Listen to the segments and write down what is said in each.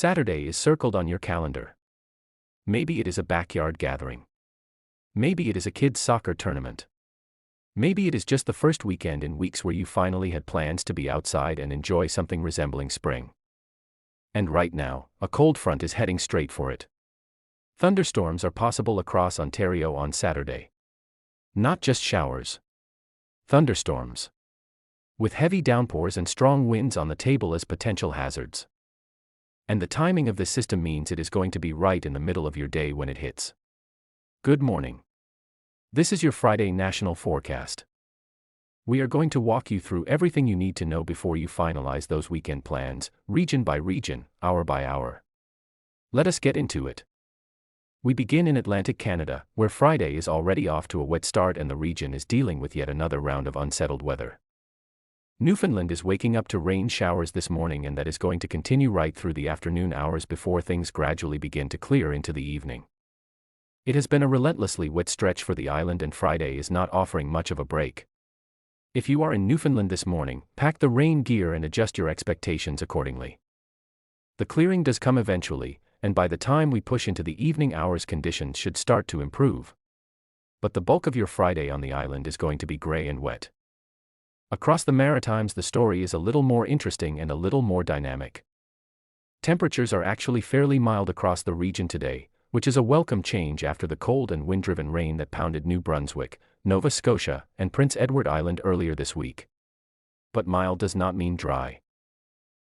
Saturday is circled on your calendar. Maybe it is a backyard gathering. Maybe it is a kids' soccer tournament. Maybe it is just the first weekend in weeks where you finally had plans to be outside and enjoy something resembling spring. And right now, a cold front is heading straight for it. Thunderstorms are possible across Ontario on Saturday. Not just showers. Thunderstorms. With heavy downpours and strong winds on the table as potential hazards. And the timing of this system means it is going to be right in the middle of your day when it hits. Good morning. This is your Friday national forecast. We are going to walk you through everything you need to know before you finalize those weekend plans, region by region, hour by hour. Let us get into it. We begin in Atlantic Canada, where Friday is already off to a wet start and the region is dealing with yet another round of unsettled weather. Newfoundland is waking up to rain showers this morning, and that is going to continue right through the afternoon hours before things gradually begin to clear into the evening. It has been a relentlessly wet stretch for the island, and Friday is not offering much of a break. If you are in Newfoundland this morning, pack the rain gear and adjust your expectations accordingly. The clearing does come eventually, and by the time we push into the evening hours, conditions should start to improve. But the bulk of your Friday on the island is going to be gray and wet. Across the Maritimes, the story is a little more interesting and a little more dynamic. Temperatures are actually fairly mild across the region today, which is a welcome change after the cold and wind-driven rain that pounded New Brunswick, Nova Scotia, and Prince Edward Island earlier this week. But mild does not mean dry.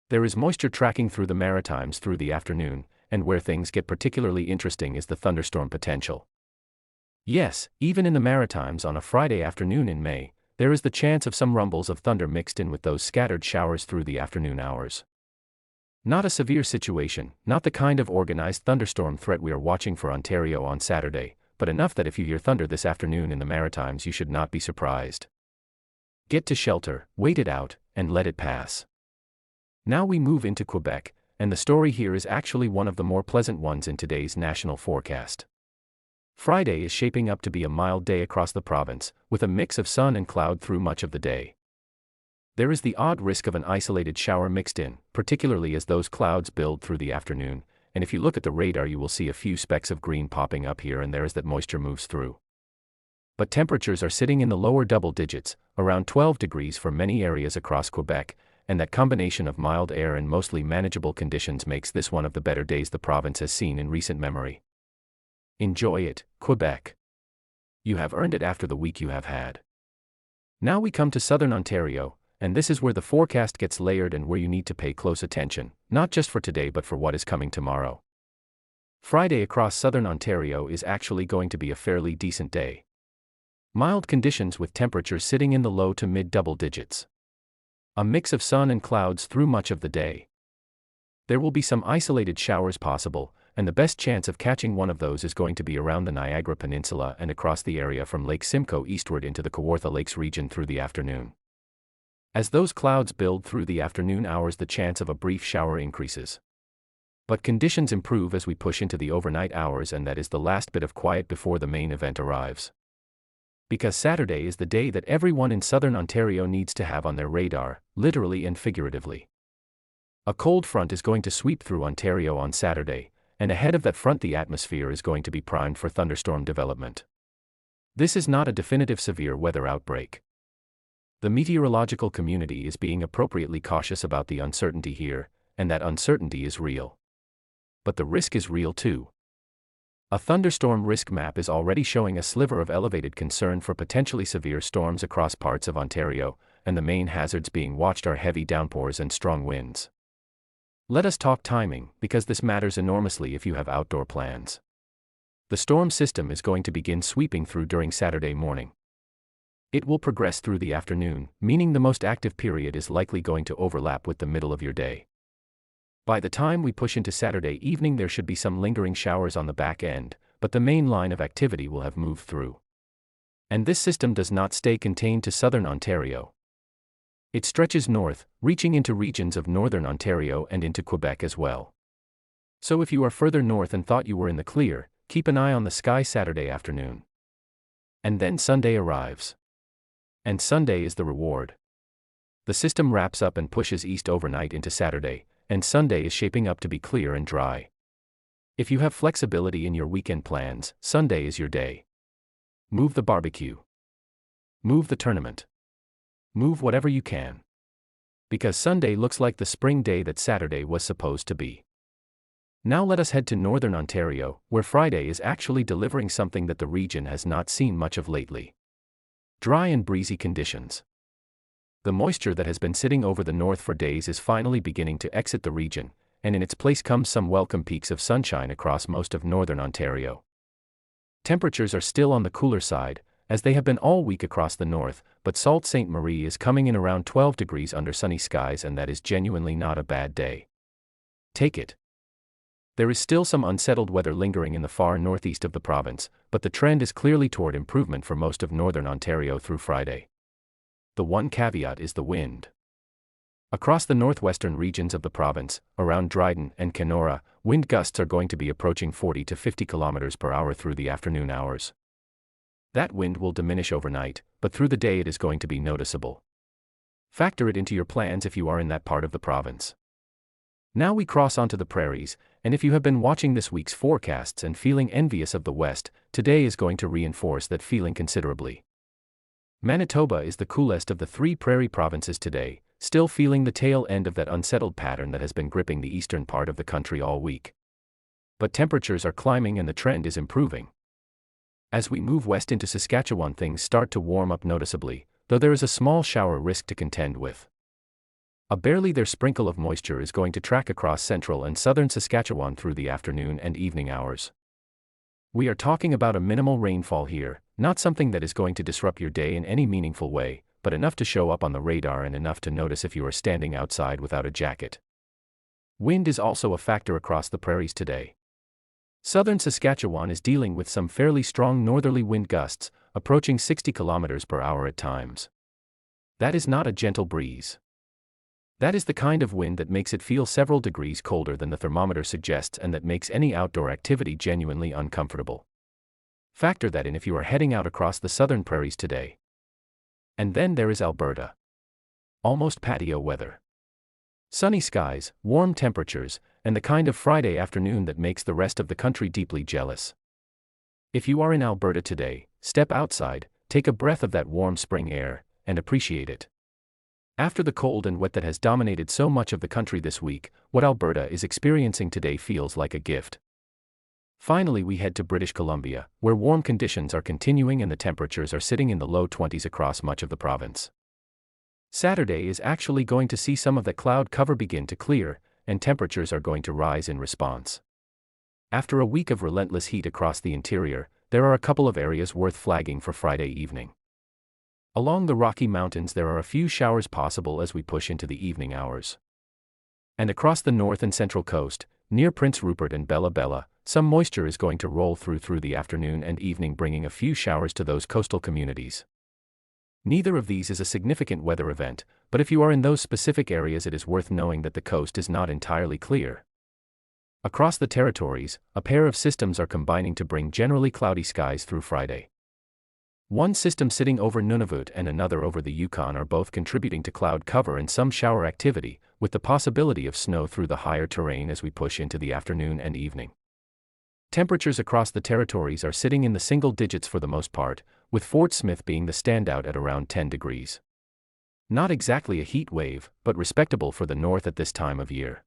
There is moisture tracking through the Maritimes through the afternoon, and where things get particularly interesting is the thunderstorm potential. Yes, even in the Maritimes on a Friday afternoon in May, there is the chance of some rumbles of thunder mixed in with those scattered showers through the afternoon hours. Not a severe situation, not the kind of organized thunderstorm threat we are watching for Ontario on Saturday, but enough that if you hear thunder this afternoon in the Maritimes, you should not be surprised. Get to shelter, wait it out, and let it pass. Now we move into Quebec, and the story here is actually one of the more pleasant ones in today's national forecast. Friday is shaping up to be a mild day across the province, with a mix of sun and cloud through much of the day. There is the odd risk of an isolated shower mixed in, particularly as those clouds build through the afternoon, and if you look at the radar you will see a few specks of green popping up here and there as that moisture moves through. But temperatures are sitting in the lower double digits, around 12 degrees for many areas across Quebec, and that combination of mild air and mostly manageable conditions makes this one of the better days the province has seen in recent memory. Enjoy it, Quebec. You have earned it after the week you have had. Now we come to southern Ontario, and this is where the forecast gets layered and where you need to pay close attention, not just for today but for what is coming tomorrow. Friday across southern Ontario is actually going to be a fairly decent day. Mild conditions with temperatures sitting in the low to mid double digits. A mix of sun and clouds through much of the day. There will be some isolated showers possible, and the best chance of catching one of those is going to be around the Niagara Peninsula and across the area from Lake Simcoe eastward into the Kawartha Lakes region through the afternoon. As those clouds build through the afternoon hours, the chance of a brief shower increases. But conditions improve as we push into the overnight hours, and that is the last bit of quiet before the main event arrives. Because Saturday is the day that everyone in southern Ontario needs to have on their radar, literally and figuratively. A cold front is going to sweep through Ontario on Saturday, and ahead of that front the atmosphere is going to be primed for thunderstorm development. This is not a definitive severe weather outbreak. The meteorological community is being appropriately cautious about the uncertainty here, and that uncertainty is real. But the risk is real too. A thunderstorm risk map is already showing a sliver of elevated concern for potentially severe storms across parts of Ontario, and the main hazards being watched are heavy downpours and strong winds. Let us talk timing, because this matters enormously if you have outdoor plans. The storm system is going to begin sweeping through during Saturday morning. It will progress through the afternoon, meaning the most active period is likely going to overlap with the middle of your day. By the time we push into Saturday evening, there should be some lingering showers on the back end, but the main line of activity will have moved through. And this system does not stay contained to southern Ontario. It stretches north, reaching into regions of northern Ontario and into Quebec as well. So if you are further north and thought you were in the clear, keep an eye on the sky Saturday afternoon. And then Sunday arrives. And Sunday is the reward. The system wraps up and pushes east overnight into Saturday, and Sunday is shaping up to be clear and dry. If you have flexibility in your weekend plans, Sunday is your day. Move the barbecue. Move the tournament. Move whatever you can. Because Sunday looks like the spring day that Saturday was supposed to be. Now let us head to Northern Ontario, where Friday is actually delivering something that the region has not seen much of lately. Dry and breezy conditions. The moisture that has been sitting over the north for days is finally beginning to exit the region, and in its place comes some welcome peaks of sunshine across most of Northern Ontario. Temperatures are still on the cooler side, as they have been all week across the north, but Sault Ste. Marie is coming in around 12 degrees under sunny skies, and that is genuinely not a bad day. Take it. There is still some unsettled weather lingering in the far northeast of the province, but the trend is clearly toward improvement for most of Northern Ontario through Friday. The one caveat is the wind. Across the northwestern regions of the province, around Dryden and Kenora, wind gusts are going to be approaching 40 to 50 km per hour through the afternoon hours. That wind will diminish overnight, but through the day it is going to be noticeable. Factor it into your plans if you are in that part of the province. Now we cross onto the prairies, and if you have been watching this week's forecasts and feeling envious of the West, today is going to reinforce that feeling considerably. Manitoba is the coolest of the three prairie provinces today, still feeling the tail end of that unsettled pattern that has been gripping the eastern part of the country all week. But temperatures are climbing and the trend is improving. As we move west into Saskatchewan, things start to warm up noticeably, though there is a small shower risk to contend with. A barely there sprinkle of moisture is going to track across central and southern Saskatchewan through the afternoon and evening hours. We are talking about a minimal rainfall here, not something that is going to disrupt your day in any meaningful way, but enough to show up on the radar and enough to notice if you are standing outside without a jacket. Wind is also a factor across the prairies today. Southern Saskatchewan is dealing with some fairly strong northerly wind gusts, approaching 60 km per hour at times. That is not a gentle breeze. That is the kind of wind that makes it feel several degrees colder than the thermometer suggests and that makes any outdoor activity genuinely uncomfortable. Factor that in if you are heading out across the southern prairies today. And then there is Alberta. Almost patio weather. Sunny skies, warm temperatures, and the kind of Friday afternoon that makes the rest of the country deeply jealous. If you are in Alberta today, step outside, take a breath of that warm spring air, and appreciate it. After the cold and wet that has dominated so much of the country this week, what Alberta is experiencing today feels like a gift. Finally, we head to British Columbia, where warm conditions are continuing and the temperatures are sitting in the low 20s across much of the province. Saturday is actually going to see some of the cloud cover begin to clear, and temperatures are going to rise in response. After a week of relentless heat across the interior, there are a couple of areas worth flagging for Friday evening. Along the Rocky Mountains there are a few showers possible as we push into the evening hours. And across the north and central coast, near Prince Rupert and Bella Bella, some moisture is going to roll through the afternoon and evening, bringing a few showers to those coastal communities. Neither of these is a significant weather event, but if you are in those specific areas it is worth knowing that the coast is not entirely clear. Across the territories, a pair of systems are combining to bring generally cloudy skies through Friday. One system sitting over Nunavut and another over the Yukon are both contributing to cloud cover and some shower activity, with the possibility of snow through the higher terrain as we push into the afternoon and evening. Temperatures across the territories are sitting in the single digits for the most part, with Fort Smith being the standout at around 10 degrees. Not exactly a heat wave, but respectable for the north at this time of year.